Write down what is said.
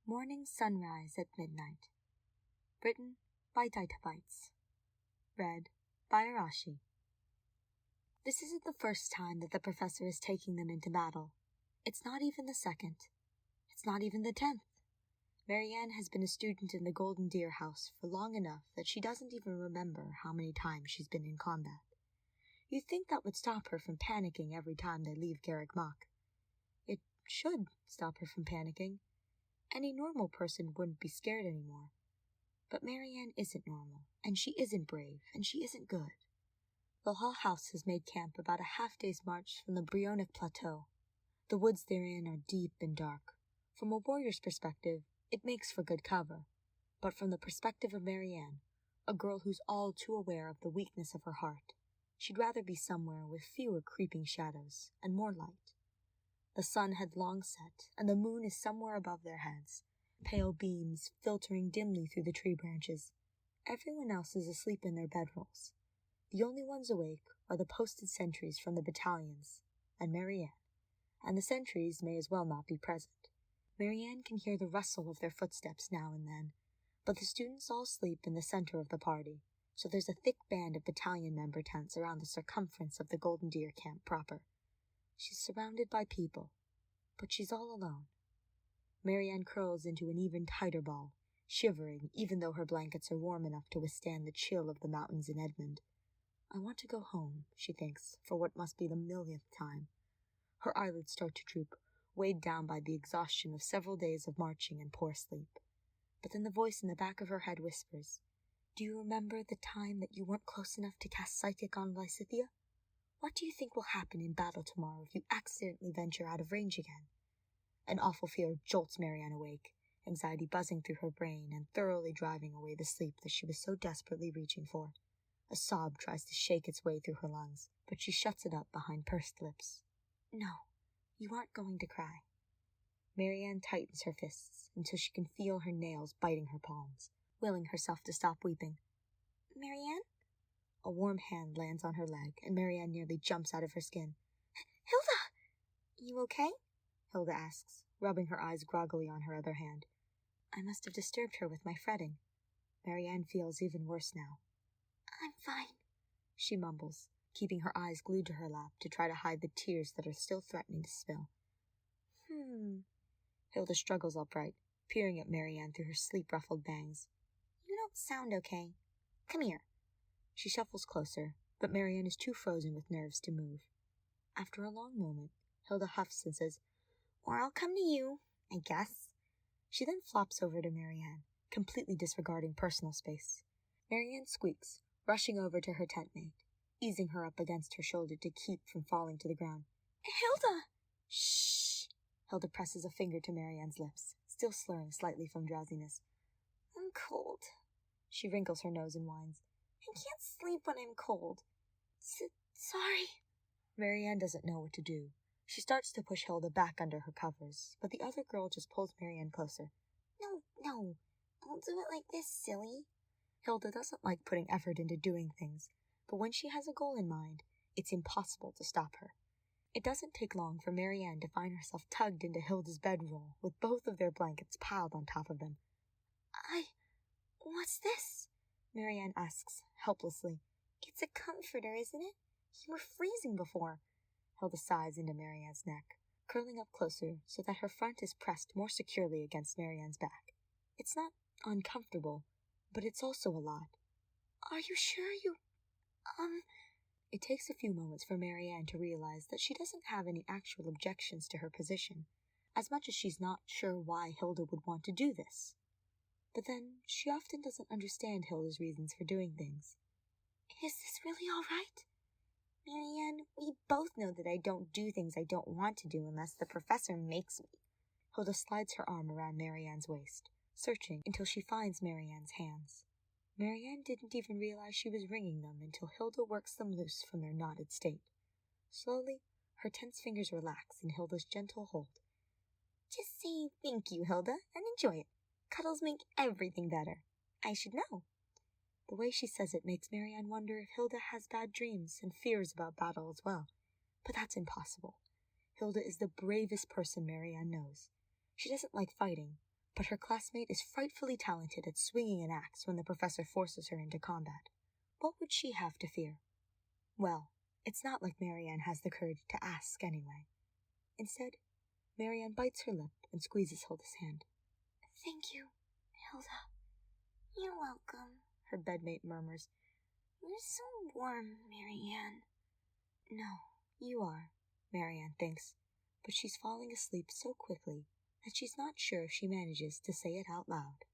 Morning Sunrise at Midnight. Written by Taitabites. Read by Arashi. This isn't the first time that the professor is taking them into battle. It's not even the second. It's not even the 10th. Marianne has been a student in the Golden Deer House for long enough that she doesn't even remember how many times she's been in combat. You'd think that would stop her from panicking every time they leave Garrick Mach. It should stop her from panicking. Any normal person wouldn't be scared anymore. But Marianne isn't normal, and she isn't brave, and she isn't good. The Hall House has made camp about a half-day's march from the Brionic Plateau. The woods therein are deep and dark. From a warrior's perspective, it makes for good cover. But from the perspective of Marianne, a girl who's all too aware of the weakness of her heart, she'd rather be somewhere with fewer creeping shadows and more light. The sun had long set, and the moon is somewhere above their heads, pale beams filtering dimly through the tree branches. Everyone else is asleep in their bedrolls. The only ones awake are the posted sentries from the battalions, and Marianne. And the sentries may as well not be present. Marianne can hear the rustle of their footsteps now and then, but the students all sleep in the center of the party, so there's a thick band of battalion member tents around the circumference of the Golden Deer camp proper. She's surrounded by people, but she's all alone. Marianne curls into an even tighter ball, shivering even though her blankets are warm enough to withstand the chill of the mountains in Edmund. I want to go home, she thinks, for what must be the millionth time. Her eyelids start to droop, weighed down by the exhaustion of several days of marching and poor sleep. But then the voice in the back of her head whispers, "Do you remember the time that you weren't close enough to cast Psychic on Lysithea? What do you think will happen in battle tomorrow if you accidentally venture out of range again?" An awful fear jolts Marianne awake, anxiety buzzing through her brain and thoroughly driving away the sleep that she was so desperately reaching for. A sob tries to shake its way through her lungs, but she shuts it up behind pursed lips. "No, you aren't going to cry." Marianne tightens her fists until she can feel her nails biting her palms, willing herself to stop weeping. "Marianne?" A warm hand lands on her leg, and Marianne nearly jumps out of her skin. "Hilda! You okay?" Hilda asks, rubbing her eyes groggily on her other hand. I must have disturbed her with my fretting. Marianne feels even worse now. "I'm fine," she mumbles, keeping her eyes glued to her lap to try to hide the tears that are still threatening to spill. Hilda struggles upright, peering at Marianne through her sleep-ruffled bangs. "You don't sound okay. Come here." She shuffles closer, but Marianne is too frozen with nerves to move. After a long moment, Hilda huffs and says, "Or I'll come to you, I guess." She then flops over to Marianne, completely disregarding personal space. Marianne squeaks, rushing over to her tent mate, easing her up against her shoulder to keep from falling to the ground. "Hilda!" "Shh!" Hilda presses a finger to Marianne's lips, still slurring slightly from drowsiness. "I'm cold." She wrinkles her nose and whines. "I can't sleep when I'm cold. Sorry." Marianne doesn't know what to do. She starts to push Hilda back under her covers, but the other girl just pulls Marianne closer. No, don't do it like this, silly." Hilda doesn't like putting effort into doing things, but when she has a goal in mind, it's impossible to stop her. It doesn't take long for Marianne to find herself tugged into Hilda's bedroll, with both of their blankets piled on top of them. What's this?" Marianne asks, helplessly. "It's a comforter, isn't it? You were freezing before." Hilda sighs into Marianne's neck, curling up closer so that her front is pressed more securely against Marianne's back. It's not uncomfortable, but it's also a lot. "Are you sure you... It takes a few moments for Marianne to realize that she doesn't have any actual objections to her position, as much as she's not sure why Hilda would want to do this. But then, she often doesn't understand Hilda's reasons for doing things. "Is this really all right?" "Marianne, we both know that I don't do things I don't want to do unless the professor makes me." Hilda slides her arm around Marianne's waist, searching until she finds Marianne's hands. Marianne didn't even realize she was wringing them until Hilda works them loose from their knotted state. Slowly, her tense fingers relax in Hilda's gentle hold. "Just say thank you, Hilda, and enjoy it. Cuddles make everything better. I should know." The way she says it makes Marianne wonder if Hilda has bad dreams and fears about battle as well. But that's impossible. Hilda is the bravest person Marianne knows. She doesn't like fighting, but her classmate is frightfully talented at swinging an axe when the professor forces her into combat. What would she have to fear? Well, it's not like Marianne has the courage to ask anyway. Instead, Marianne bites her lip and squeezes Hilda's hand. Thank you, Hilda. You're welcome, her bedmate murmurs. You're so warm, Marianne. No, you are, Marianne thinks, but she's falling asleep so quickly that she's not sure if she manages to say it out loud.